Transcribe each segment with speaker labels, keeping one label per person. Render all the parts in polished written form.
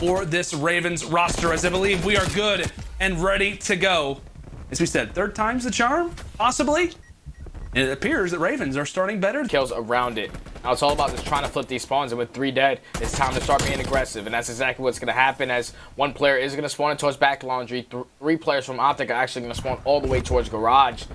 Speaker 1: for this Ravens roster, as I believe we are good and ready to go. As we said, third time's the charm, possibly. And it appears that Ravens are starting better.
Speaker 2: Kills around it. Now it's all about just trying to flip these spawns, and with 3 dead, it's time to start being aggressive, and that's exactly what's going to happen, as one player is going to spawn towards back laundry. 3 players from OpTic are actually going to spawn all the way towards garage.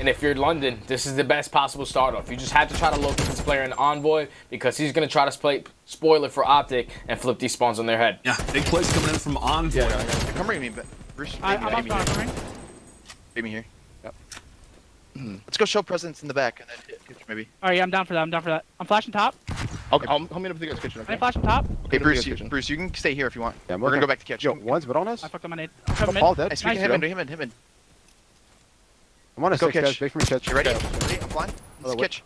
Speaker 2: And if you're London, this is the best possible start off. You just have to try to locate this player in Envoy, because he's going to try to spoil it for OpTic and flip these spawns on their head.
Speaker 1: Yeah, big plays coming in from Envoy.
Speaker 3: Yeah, come bring me, Bruce.
Speaker 4: I'm on coming.
Speaker 3: Bring me here. Yep. Let's go show presence in the back and then hit kitchen maybe.
Speaker 4: Alright, yeah, I'm down for that. I'm down for that. I'm flashing top.
Speaker 5: Okay, I'll meet up with you guys kitchen.
Speaker 4: Okay. I'm flashing top.
Speaker 3: Okay, Bruce, you can stay here if you want.
Speaker 5: Yeah,
Speaker 3: we're gonna go back to kitchen.
Speaker 5: Yo, one's but on us.
Speaker 4: I fucked up my nade. I'm coming
Speaker 5: Paul
Speaker 4: mid.
Speaker 5: dead.
Speaker 3: Nice, we can him in.
Speaker 5: I'm on a
Speaker 3: Go
Speaker 5: 6, guys.
Speaker 3: catch.
Speaker 5: Wait for me to catch.
Speaker 3: You ready? Ready? I'm flying. Let's catch.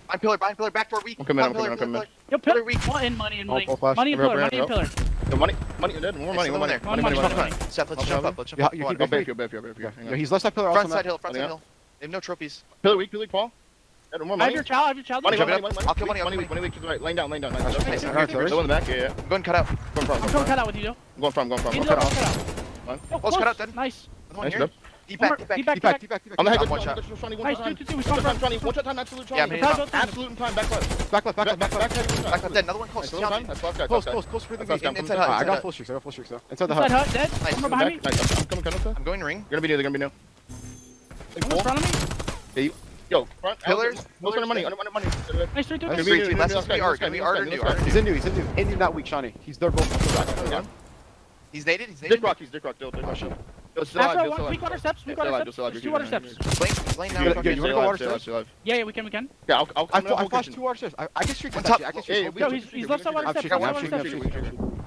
Speaker 3: Behind pillar, back door weak.
Speaker 5: I'm coming in,
Speaker 3: Behind
Speaker 5: I'm coming in.
Speaker 4: Yo,
Speaker 3: pillar
Speaker 4: pillar
Speaker 3: weak.
Speaker 4: Money and money.
Speaker 5: Full flash.
Speaker 4: Money and pillar, money and pillar.
Speaker 5: Yo, money, dead. More money,
Speaker 3: Money. Seth, let's jump up. Let's jump up.
Speaker 5: You keep back. Yo, he's left side pillar.
Speaker 3: Front side hill. They have no trophies.
Speaker 5: Pillar weak, Paul. More
Speaker 4: I
Speaker 5: money.
Speaker 4: have your child.
Speaker 5: Money,
Speaker 3: I'll kill money.
Speaker 5: money to the right. Laying down.
Speaker 3: Nice.
Speaker 5: Low in the back, yeah.
Speaker 3: Go and cut out.
Speaker 4: I'm coming cut out with you, yo.
Speaker 5: I'm going from.
Speaker 4: Cut out.
Speaker 3: Oh, cut out then.
Speaker 4: Nice.
Speaker 5: Nice, good.
Speaker 3: Deep back.
Speaker 5: On the head,
Speaker 3: One shot.
Speaker 4: Nice, 2. We spawned front.
Speaker 5: One shot time, absolute
Speaker 3: Yeah,
Speaker 5: time.
Speaker 3: man.
Speaker 5: Absolute time, back left. Back left.
Speaker 3: Dead. Another one close.
Speaker 5: Close for the gate.
Speaker 3: Inside hut.
Speaker 5: I got full streaks though. Inside the
Speaker 4: Inside
Speaker 5: hut.
Speaker 4: hut, dead.
Speaker 3: Nice.
Speaker 4: One more behind me.
Speaker 5: Nice, I'm coming.
Speaker 3: I'm going ring.
Speaker 5: They're gonna be new.
Speaker 4: One in front of me.
Speaker 5: Yo, front.
Speaker 3: Pillars.
Speaker 5: Most under money.
Speaker 4: Nice, 3.
Speaker 5: Nice.
Speaker 3: 3. Let's be art. Gonna be art or new art.
Speaker 5: He's in new. Hit him that week, Shawnee. They're both.
Speaker 3: He's naded.
Speaker 5: Dick Rock.
Speaker 4: Afro, 1 weak water steps. 2 water steps.
Speaker 3: He's laying down.
Speaker 5: You wanna go water steps?
Speaker 4: Yeah, we can.
Speaker 5: Yeah, I flashed 2 water steps. I can streak.
Speaker 4: Yo, he's left side water steps. Paul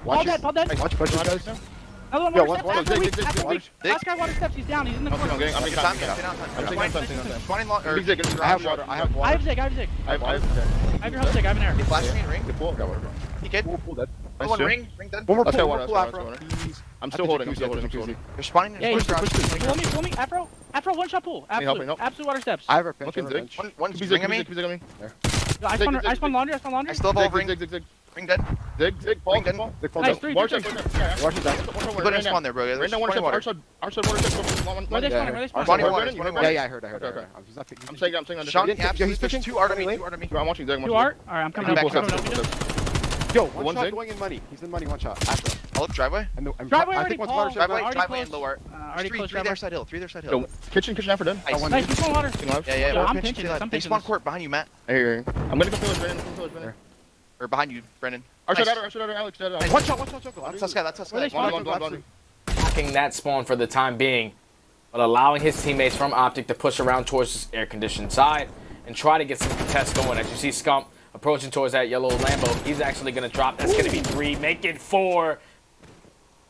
Speaker 5: Watch
Speaker 4: dead.
Speaker 5: Watch guys.
Speaker 4: Another one water
Speaker 5: Yo,
Speaker 4: steps.
Speaker 5: dig.
Speaker 4: Afro weak. Last guy water steps. He's down. He's in the corner.
Speaker 5: I'm getting time. I have water.
Speaker 4: I have Zig.
Speaker 5: I have
Speaker 4: your hook Zig. I have an air.
Speaker 3: Flash me in ring. He kid.
Speaker 5: Dead.
Speaker 3: One ring dead.
Speaker 5: One more pull. I'm still holding.
Speaker 3: They're spawning in
Speaker 4: Yeah,
Speaker 3: push garage.
Speaker 4: pull me. Afro, 1 shot pull. Absolute water steps.
Speaker 5: I have a pinch.
Speaker 3: One's ringing me.
Speaker 4: I spawn laundry.
Speaker 3: I still have all ring. Ring dead.
Speaker 5: Zig, Paul.
Speaker 4: Nice, 3.
Speaker 5: Watch it.
Speaker 3: Put in spawn there, bro.
Speaker 5: Right
Speaker 3: There's
Speaker 5: now,
Speaker 3: water.
Speaker 5: water.
Speaker 4: Where they spawn?
Speaker 3: Bonnie water.
Speaker 5: Yeah, I heard. I'm saying on
Speaker 3: Sean,
Speaker 5: the
Speaker 3: he's pitching 2 art on me.
Speaker 5: I'm watching Zig.
Speaker 4: 2 art? Alright, I'm coming up.
Speaker 5: Yo, one shot going in money. He's in money, 1 shot. After.
Speaker 3: I'll look driveway.
Speaker 4: Driveway
Speaker 5: I
Speaker 4: already,
Speaker 5: think one's
Speaker 4: Paul.
Speaker 5: water shot.
Speaker 3: Driveway and low art.
Speaker 4: Already close.
Speaker 3: 3 there side hill. 3 there side hill.
Speaker 5: Yo, kitchen after done.
Speaker 4: Nice, you spawn water.
Speaker 3: Yeah.
Speaker 4: Yo,
Speaker 3: We're
Speaker 4: I'm
Speaker 3: pinching.
Speaker 4: pinching this.
Speaker 3: They spawn court behind you, Matt.
Speaker 5: I hear you. I'm gonna go fill it, Brennan.
Speaker 3: Or behind you, Brennan.
Speaker 5: Arcitys, Alex.
Speaker 3: One shot. That's us guy.
Speaker 4: Where they spawn?
Speaker 2: Blocking that spawn for the time being, but allowing his teammates from OpTic to push around towards this air-conditioned side and try to get some contests going. As you see Scump approaching towards that yellow Lambo, he's actually going to drop. That's going to be 3, make it 4.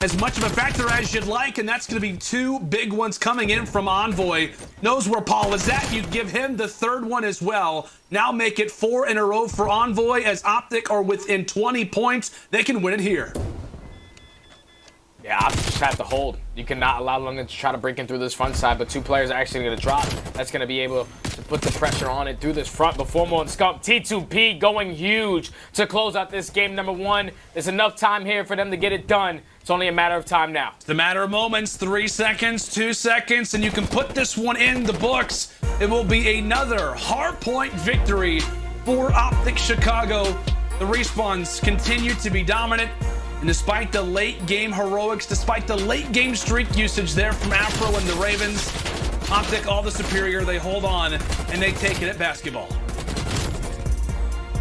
Speaker 1: As much of a factor as you'd like, and that's going to be 2 big ones coming in from Envoy. Knows where Paul is at. You'd give him the 3rd one as well. Now make it 4 in a row for Envoy, as OpTic are within 20 points. They can win it here.
Speaker 2: Yeah, OpTic just have to hold. You cannot allow London to try to break in through this front side, but 2 players are actually going to drop. That's going to be able to put the pressure on it through this front. But Formal and Scump, T2P going huge to close out this game number 1. There's enough time here for them to get it done. It's only a matter of time now.
Speaker 1: It's a matter of moments, 3 seconds, 2 seconds, and you can put this one in the books. It will be another hardpoint victory for OpTic Chicago. The respawns continue to be dominant, and despite the late game heroics, despite the late game streak usage there from Afro and the Ravens, OpTic all the superior. They hold on, and they take it at basketball.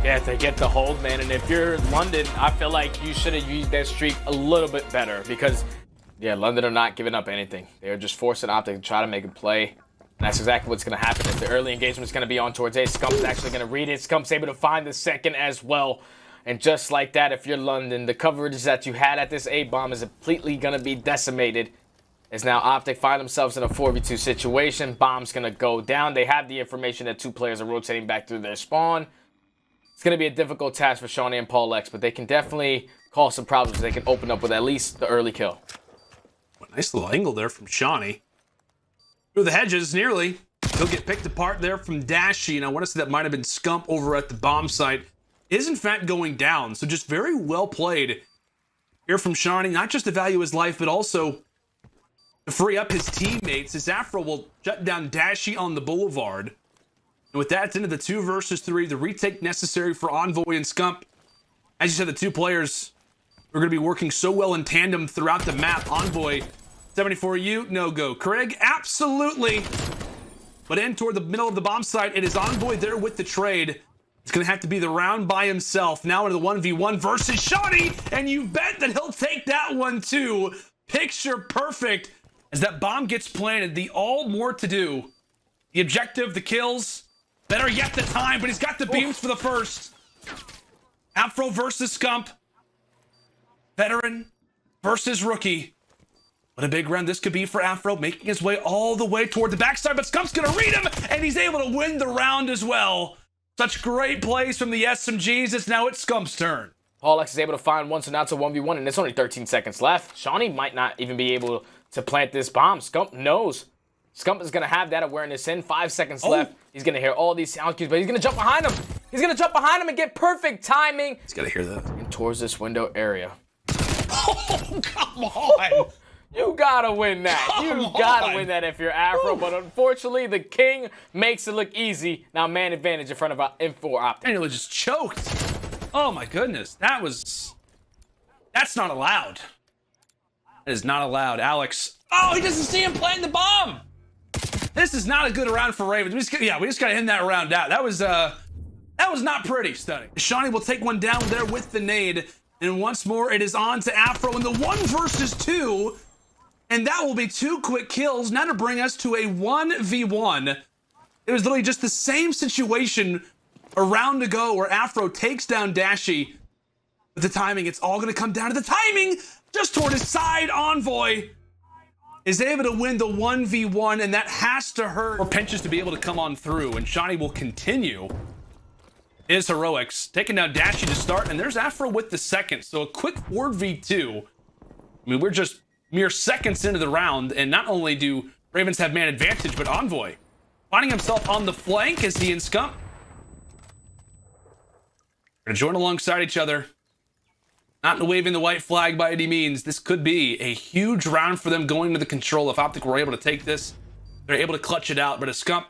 Speaker 2: Yeah, they get the hold, man. And if you're London, I feel like you should have used that streak a little bit better because, yeah, London are not giving up anything. They're just forcing OpTic to try to make a play. And that's exactly what's going to happen. If the early engagement is going to be on towards A, Scump is actually going to read it. Scump's able to find the second as well. And just like that, if you're London, the coverage that you had at this A-bomb is completely going to be decimated. As now OpTic find themselves in a 4v2 situation. Bomb's going to go down. They have the information that 2 players are rotating back through their spawn. It's going to be a difficult task for Shawnee and Paul X, but they can definitely cause some problems. They can open up with at least the early kill.
Speaker 1: Nice little angle there from Shawnee. Through the hedges, nearly. He'll get picked apart there from Dashy, and I want to say that might have been Scump over at the bomb site. Is in fact going down, so just very well played here from Seany, not just to value his life, but also to free up his teammates, as Afro will shut down Dashy on the boulevard. And with that, it's into the 2 versus 3, the retake necessary for Envoy and Scump. As you said, the 2 players are going to be working so well in tandem throughout the map. Envoy, 74U, no go. Craig, absolutely. But in toward the middle of the bomb site, it is Envoy there with the trade. It's going to have to be the round by himself. Now into the 1v1 versus Seany, and you bet that he'll take that one too. Picture perfect. As that bomb gets planted, the all more to do. The objective, the kills, better yet the time, but he's got the beams for the first. Afro versus Scump. Veteran versus rookie. What a big round this could be for Afro, making his way all the way toward the backside, but Scump's gonna read him, and he's able to win the round as well. Such great plays from the SMGs, as now it's Scump's turn.
Speaker 2: Paul X is able to find one, so now it's a 1v1, and it's only 13 seconds left. Seany might not even be able to plant this bomb. Scump knows. Scump is gonna have that awareness in. 5 seconds left. He's gonna hear all these sound cues, but he's gonna jump behind him. He's gonna jump behind him and get perfect timing.
Speaker 1: He's gotta hear that.
Speaker 2: And towards this window area.
Speaker 1: Oh, come on.
Speaker 2: You gotta win that. You gotta win that if you're Afro, but unfortunately, the king makes it look easy. Now, man advantage in front of M4 OpTic.
Speaker 1: Daniel just choked. Oh my goodness, that's not allowed. That is not allowed. Alex, oh, he doesn't see him planting the bomb. This is not a good round for Ravens. We just gotta end that round out. That was not pretty, Stunning. Seany will take one down there with the nade, and once more it is on to Afro in the 1 versus 2. And that will be 2 quick kills, now to bring us to a 1v1. It was literally just the same situation a round ago where Afro takes down Dashy. But the timing, it's all gonna come down to the timing. Just toward his side, Envoy is able to win the 1v1, and that has to hurt for pinches to be able to come on through. And Seany will continue his heroics, taking down Dashy to start, and there's Afro with the second. So a quick 4v2. I mean, we're just mere seconds into the round, and not only do Ravens have man advantage, but Envoy finding himself on the flank as he and Scump are gonna join alongside each other. Not waving the white flag by any means. This could be a huge round for them going to the control. If OpTic were able to take this, they're able to clutch it out, but a Scump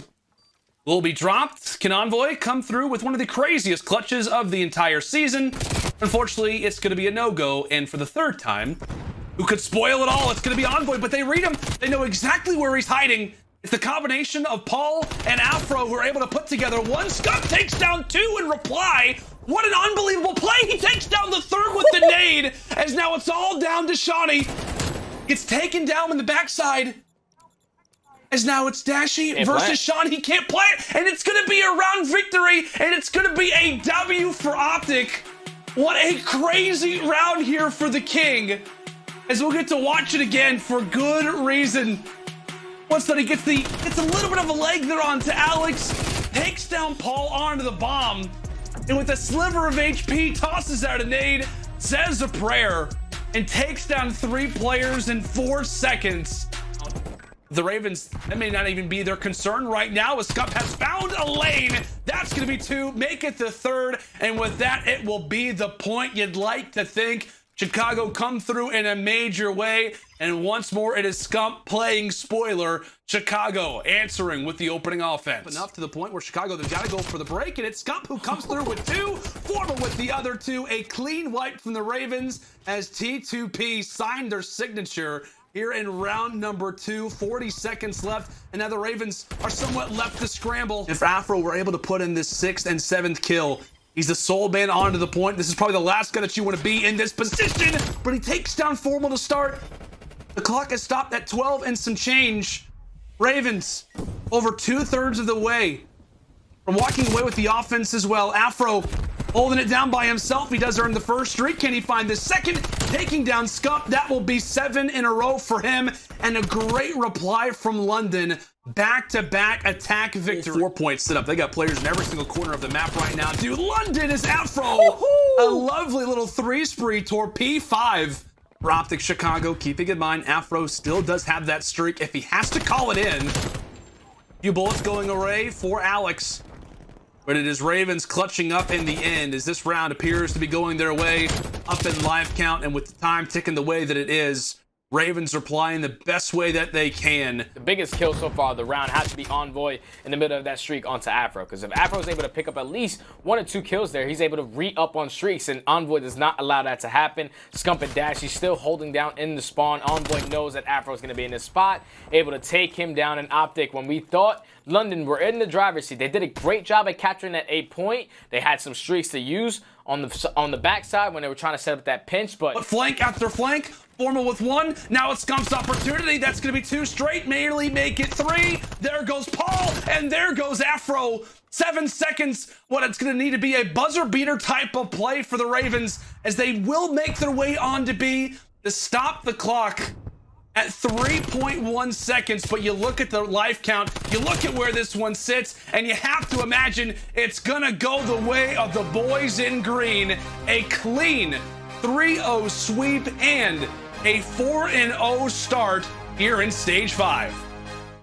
Speaker 1: will be dropped. Can Envoy come through with one of the craziest clutches of the entire season? Unfortunately, it's gonna be a no-go, and for the 3rd time, who could spoil it all? It's gonna be Envoy, but they read him. They know exactly where he's hiding. It's the combination of Paul and Afro who are able to put together one. Scump takes down 2 in reply. What an unbelievable play. He takes down the 3rd with the nade, as now it's all down to Seany. Gets taken down in the backside, as now it's Dashy versus Seany. He can't play it, and it's gonna be a round victory, and it's gonna be a W for OpTic. What a crazy round here for the king, as we'll get to watch it again for good reason. Once that he gets a little bit of a leg there onto Alex, takes down Paul onto the bomb, and with a sliver of HP, tosses out a nade, says a prayer, and takes down 3 players in 4 seconds. The Ravens, that may not even be their concern right now, as Scump has found a lane. That's gonna be 2, make it the 3rd, and with that, it will be the point you'd like to think. Chicago come through in a major way, and once more it is Scump playing spoiler. Chicago answering with the opening offense. Enough to the point where Chicago, they've got to go for the break, and it's Scump who comes through with 2, Former with the other 2. A clean wipe from the Ravens as T2P signed their signature here in round number 2. 40 seconds left, and now the Ravens are somewhat left to scramble. If Afro were able to put in this 6th and 7th kill, he's the sole man onto the point. This is probably the last guy that you want to be in this position, but he takes down Formal to start. The clock has stopped at 12 and some change. Ravens over 2/3 of the way from walking away with the offense as well. Afro holding it down by himself. He does earn the 1st streak. Can he find the 2nd? Taking down Scump. That will be 7 in a row for him, and a great reply from London. Back-to-back attack victory. 4-point sit-up. They got players in every single corner of the map right now. Dude, London is Afro. A lovely little 3 spree toward P5 for OpTic Chicago. Keeping in mind, Afro still does have that streak if he has to call it in. Few bullets going away for Alex. but it is Ravens clutching up in the end as this round appears to be going their way, up in life count, and with the time ticking the way that it is, Ravens are playing the best way that they can.
Speaker 2: The biggest kill so far of the round has to be Envoy in the middle of that streak onto Afro, because if Afro is able to pick up at least 1 or 2 kills there, he's able to re-up on streaks, and Envoy does not allow that to happen. Scump and Dashy still holding down in the spawn. Envoy knows that Afro is going to be in this spot, able to take him down in OpTic. When we thought London were in the driver's seat, they did a great job at capturing that 8 point. They had some streaks to use on the backside when they were trying to set up that pinch, but
Speaker 1: flank after flank, Formal with 1. Now it's Scump's opportunity. That's going to be 2 straight. Merely make it 3. There goes Paul, and there goes Afro. 7 seconds. What it's going to need to be a buzzer beater type of play for the Ravens, as they will make their way on to be to stop the clock at 3.1 seconds. But you look at the life count, you look at where this one sits, and you have to imagine it's gonna go the way of the boys in green. A clean 3-0 sweep and a 4-0 start here in stage 5.